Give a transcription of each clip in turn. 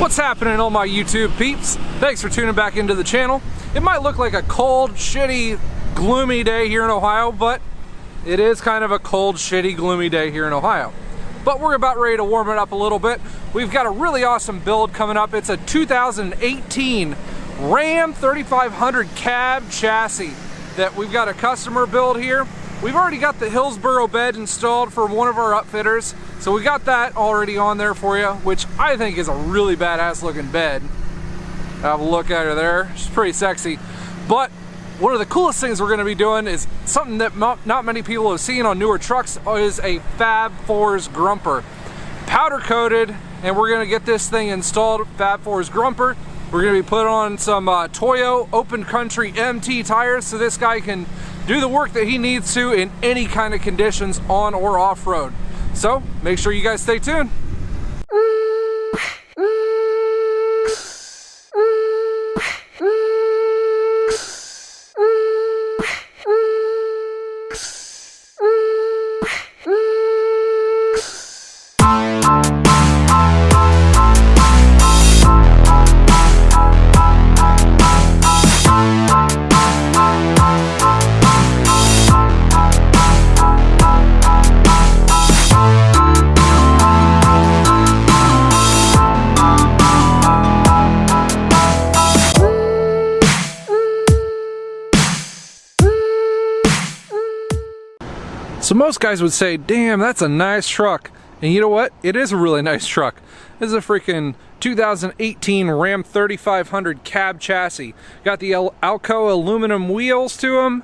What's happening, all my YouTube peeps? Thanks for tuning back into the channel. It might look like a cold, shitty, gloomy day here in Ohio, but it is kind of a cold, shitty, gloomy day here in Ohio. But we're about ready to warm it up a little bit. We've got a really awesome build coming up. It's a 2018 Ram 3500 cab chassis that we've got a customer build here. We've already got the Hillsboro bed installed for one of our upfitters, so we got that already on there for you, which I think is a really badass looking bed. Have a look at her there. She's pretty sexy. But one of the coolest things we're going to be doing is something that not many people have seen on newer trucks, is a Fab Fours Grumper. Powder coated, and we're going to get this thing installed. Fab Fours Grumper. We're going to be putting on some Toyo Open Country MT tires so this guy can do the work that he needs to in any kind of conditions, on or off-road. So make sure you guys stay tuned. So most guys would say, damn, that's a nice truck. And you know what? It is a really nice truck. This is a freaking 2018 Ram 3500 cab chassis. Got the Alco aluminum wheels to them.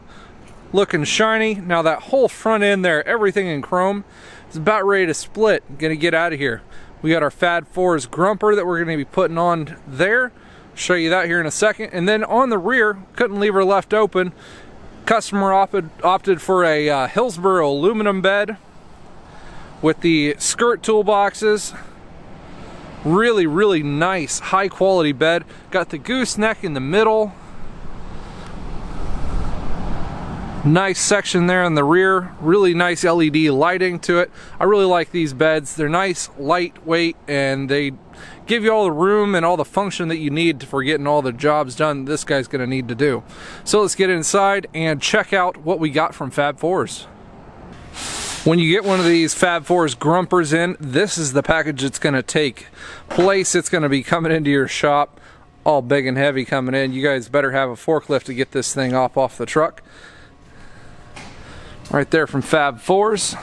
Looking shiny. Now that whole front end there, everything in chrome, is about ready to split. Gonna get out of here. We got our Fab Fours Grumper that we're gonna be putting on there. Show you that here in a second. And then on the rear, couldn't leave her left open. Customer opted for a Hillsboro aluminum bed with the skirt toolboxes. Really, really nice, high quality bed. Got the gooseneck in the middle. Nice section there in the rear. Really nice LED lighting to it. I really like these beds. They're nice, lightweight, and they give you all the room and all the function that you need for getting all the jobs done this guy's going to need to do. So let's get inside and check out what we got from Fab Fours. When you get one of these Fab Fours Grumpers in, this is the package that's going to take place. It's going to be coming into your shop all big and heavy coming in. You guys better have a forklift to get this thing off the truck. Right there from Fab Fours.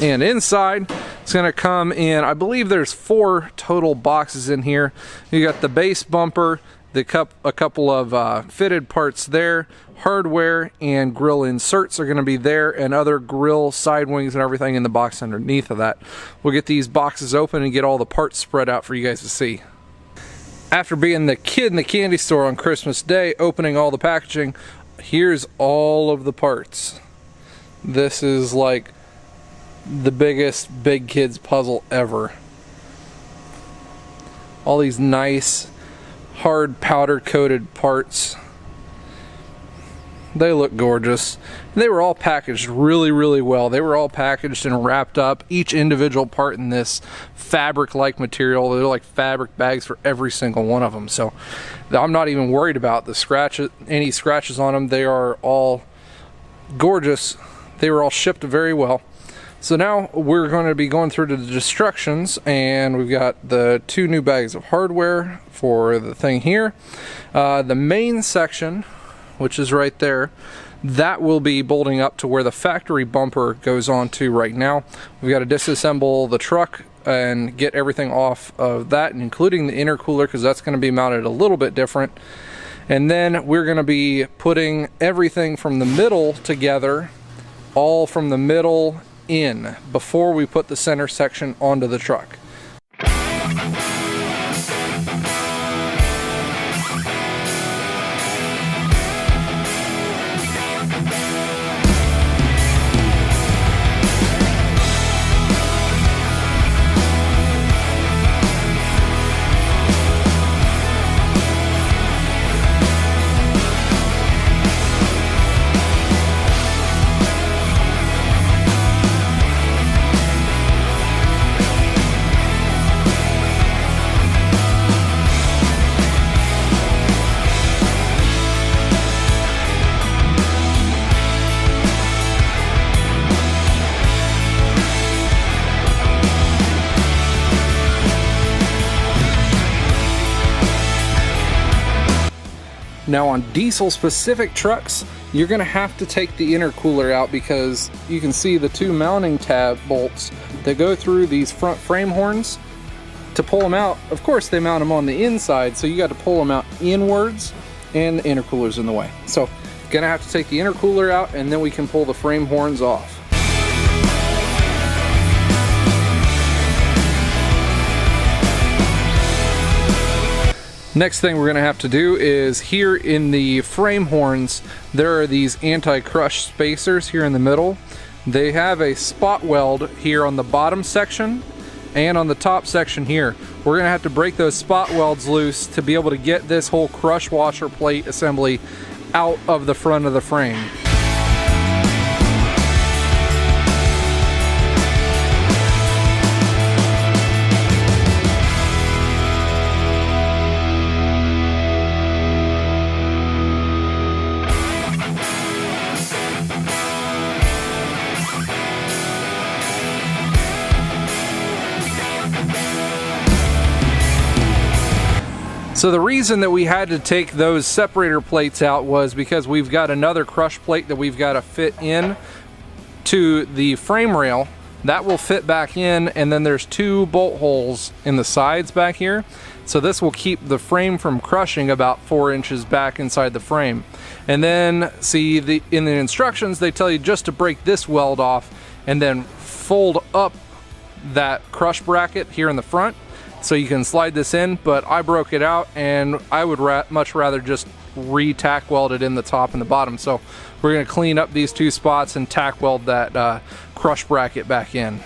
And inside, it's going to come in, I believe there's 4 total boxes in here. You got the base bumper, a couple of fitted parts there, hardware and grill inserts are going to be there, and other grill side wings and everything in the box underneath of that. We'll get these boxes open and get all the parts spread out for you guys to see. After being the kid in the candy store on Christmas Day, opening all the packaging, here's all of the parts. This is like the biggest big kids puzzle ever. All these nice hard powder coated parts. They look gorgeous. They were all packaged really, really well. They were all packaged and wrapped up, each individual part in this fabric like material. They're like fabric bags for every single one of them, so I'm not even worried about the scratches, any scratches on them. They are all gorgeous. They were all shipped very well. So now we're going to be going through the instructions, and we've got the 2 new bags of hardware for the thing here. The main section, which is right there, that will be bolting up to where the factory bumper goes on to right now. We've got to disassemble the truck and get everything off of that, including the intercooler, because that's going to be mounted a little bit different. And then we're going to be putting everything from the middle together, all from the middle in, before we put the center section onto the truck. Now on diesel specific trucks, you're gonna have to take the intercooler out because you can see the two mounting tab bolts that go through these front frame horns. To pull them out, of course they mount them on the inside, so you got to pull them out inwards, and the intercooler's in the way. So gonna have to take the intercooler out, and then we can pull the frame horns off. Next thing we're gonna have to do is here in the frame horns, there are these anti-crush spacers here in the middle. They have a spot weld here on the bottom section and on the top section here. We're gonna have to break those spot welds loose to be able to get this whole crush washer plate assembly out of the front of the frame. So the reason that we had to take those separator plates out was because we've got another crush plate that we've got to fit in to the frame rail. That will fit back in, and then there's two bolt holes in the sides back here. So this will keep the frame from crushing about 4 inches back inside the frame. And then see in the instructions they tell you just to break this weld off and then fold up that crush bracket here in the front, so you can slide this in, but I broke it out and I would much rather just re-tack weld it in the top and the bottom. So we're gonna clean up these two spots and tack weld that crush bracket back in.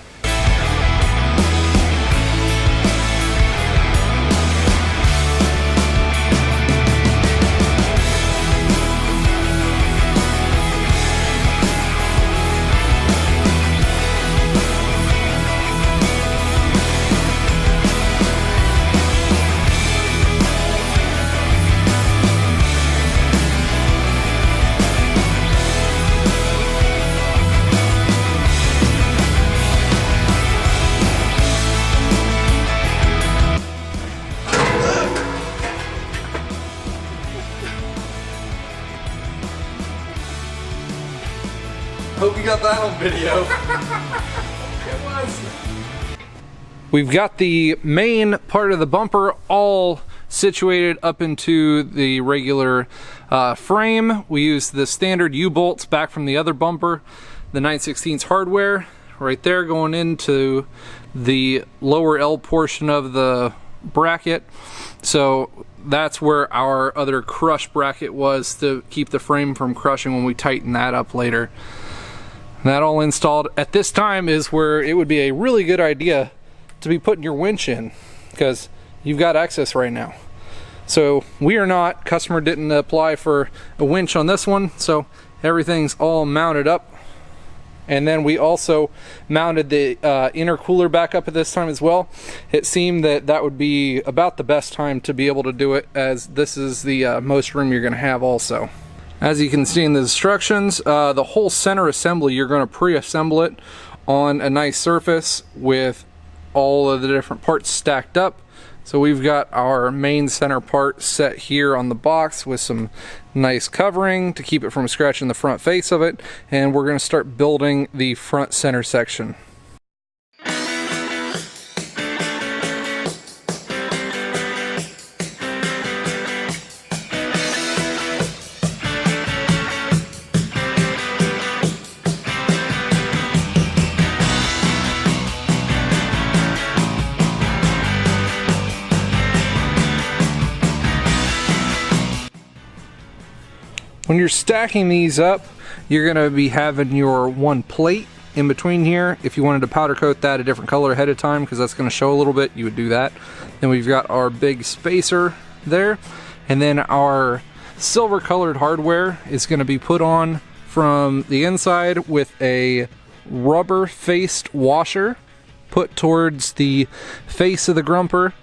Hope you got that on video. It was. We've got the main part of the bumper all situated up into the regular frame. We use the standard U-bolts back from the other bumper, the 9/16 hardware right there going into the lower L portion of the bracket. So that's where our other crush bracket was to keep the frame from crushing when we tighten that up later. That all installed at this time is where it would be a really good idea to be putting your winch in, because you've got access right now. So we are not, customer didn't apply for a winch on this one, so everything's all mounted up. And then we also mounted the intercooler back up at this time as well. It seemed that that would be about the best time to be able to do it, as this is the most room you're going to have also. As you can see in the instructions, the whole center assembly, you're going to pre-assemble it on a nice surface with all of the different parts stacked up. So we've got our main center part set here on the box with some nice covering to keep it from scratching the front face of it, and we're going to start building the front center section. When you're stacking these up, you're going to be having your one plate in between here. If you wanted to powder coat that a different color ahead of time, because that's going to show a little bit, you would do that. Then we've got our big spacer there, and then our silver colored hardware is going to be put on from the inside with a rubber faced washer put towards the face of the Grumper.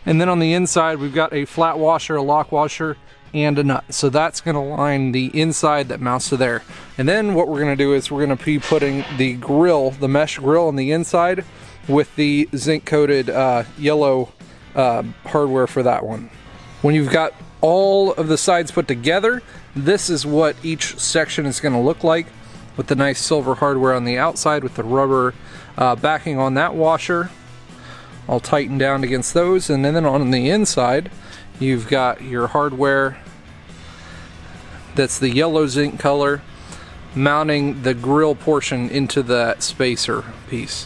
And then on the inside we've got a flat washer, a lock washer, and a nut. So that's going to line the inside that mounts to there. And then what we're going to do is we're going to be putting the grill, the mesh grill on the inside with the zinc coated yellow hardware for that one. When you've got all of the sides put together, this is what each section is going to look like, with the nice silver hardware on the outside with the rubber backing on that washer, all tightened down against those. And then on the inside, you've got your hardware that's the yellow zinc color, mounting the grill portion into that spacer piece.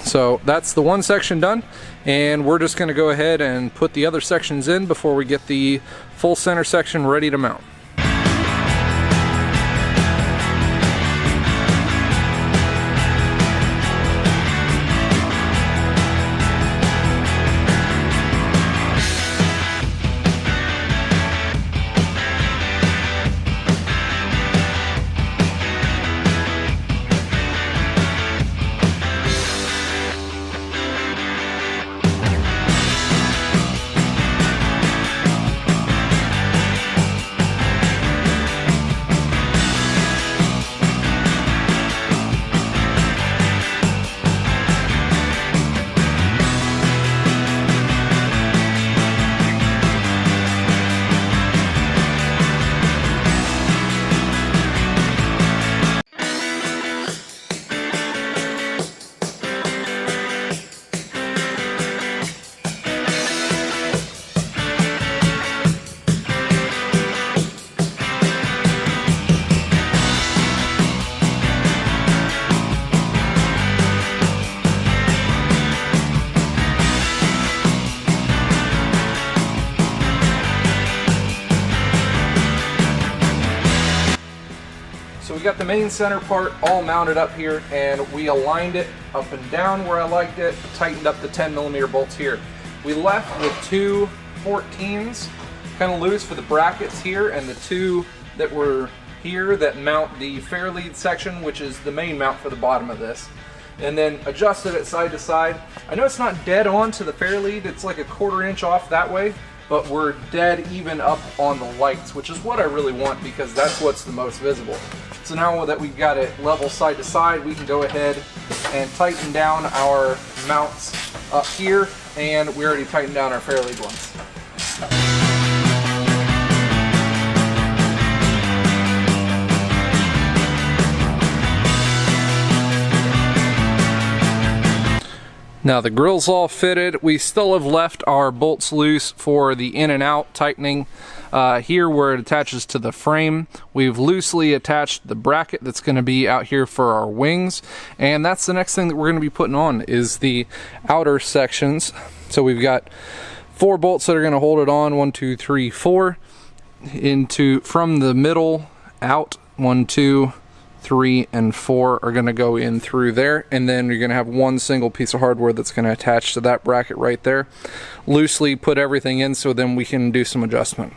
So that's the one section done, and we're just going to go ahead and put the other sections in before we get the full center section ready to mount. So we got the main center part all mounted up here, and we aligned it up and down where I liked it, tightened up the 10mm bolts here. We left with two 14s kind of loose for the brackets here, and the two that were here that mount the fair lead section, which is the main mount for the bottom of this. And then adjusted it side to side. I know it's not dead on to the fair lead, it's like a 1/4 inch off that way, but we're dead even up on the lights, which is what I really want because that's what's the most visible. So now that we've got it level side to side, we can go ahead and tighten down our mounts up here, and we already tightened down our fair lead ones. Now the grill's all fitted. We still have left our bolts loose for the in and out tightening. Here where it attaches to the frame, we've loosely attached the bracket that's going to be out here for our wings, and that's the next thing that we're going to be putting on is the outer sections. So we've got 4 bolts that are going to hold it on, 1, 2, 3, 4, into from the middle out, 1, 2, 3, and 4 are going to go in through there, and then you're going to have one single piece of hardware that's going to attach to that bracket right there. Loosely put everything in so then we can do some adjustment.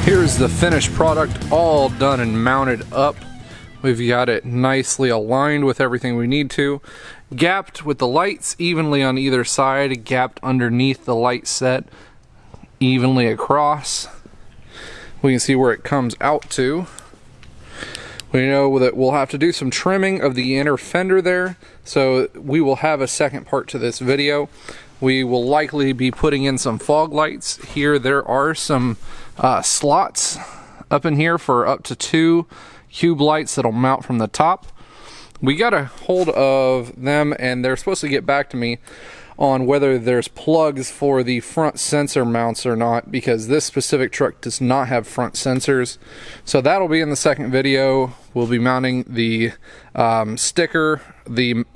Here's the finished product all done and mounted up. We've got it nicely aligned with everything we need to. Gapped with the lights evenly on either side, gapped underneath the light set evenly across. We can see where it comes out to. We know that we'll have to do some trimming of the inner fender there, so we will have a second part to this video. We will likely be putting in some fog lights. Here there are some slots up in here for up to 2 cube lights that'll mount from the top. We got a hold of them and they're supposed to get back to me on whether there's plugs for the front sensor mounts or not, because this specific truck does not have front sensors. So that'll be in the second video. We'll be mounting the sticker,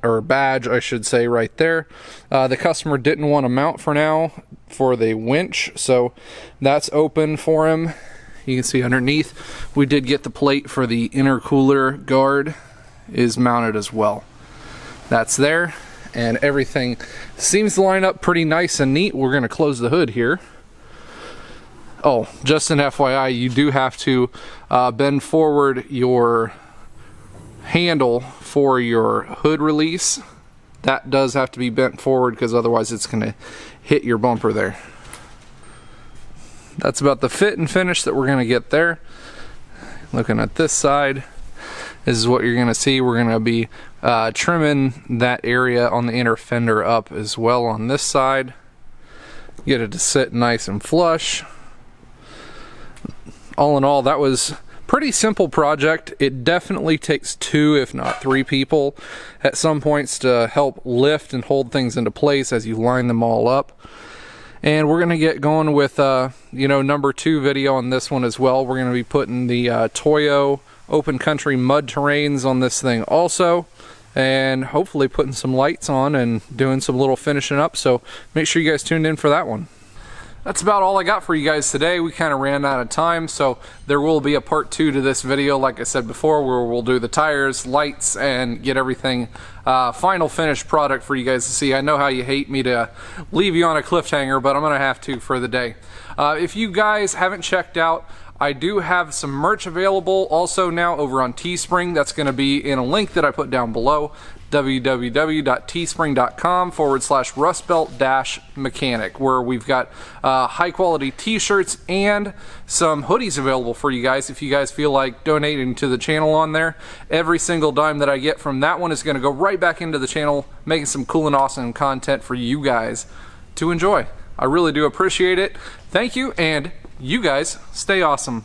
or badge I should say, right there. The customer didn't want to mount for now for the winch, so that's open for him. You can see underneath we did get the plate for the intercooler guard is mounted as well. That's there, and everything seems to line up pretty nice and neat. We're going to close the hood here. Oh, just an FYI, you do have to bend forward your handle for your hood release. That does have to be bent forward because otherwise it's going to hit your bumper there. That's about the fit and finish that we're going to get there. Looking at this side, this is what you're going to see. We're going to be trimming that area on the inner fender up as well on this side. Get it to sit nice and flush. All in all, that was pretty simple project. It definitely takes 2 if not 3 people at some points to help lift and hold things into place as you line them all up. And we're gonna get going with number 2 video on this one as well. We're gonna be putting the Toyo open country mud terrains on this thing also, and hopefully putting some lights on and doing some little finishing up, so make sure you guys tuned in for that one. That's about all I got for you guys today. We kind of ran out of time, so there will be a part 2 to this video, like I said before, where we'll do the tires, lights, and get everything final finished product for you guys to see. I know how you hate me to leave you on a cliffhanger, but I'm gonna have to for the day. If you guys haven't checked out, I do have some merch available also now over on Teespring. That's going to be in a link that I put down below, www.teespring.com/rustbelt-mechanic, where we've got high quality t-shirts and some hoodies available for you guys if you guys feel like donating to the channel on there. Every single dime that I get from that one is going to go right back into the channel, making some cool and awesome content for you guys to enjoy. I really do appreciate it. Thank you, and you guys stay awesome.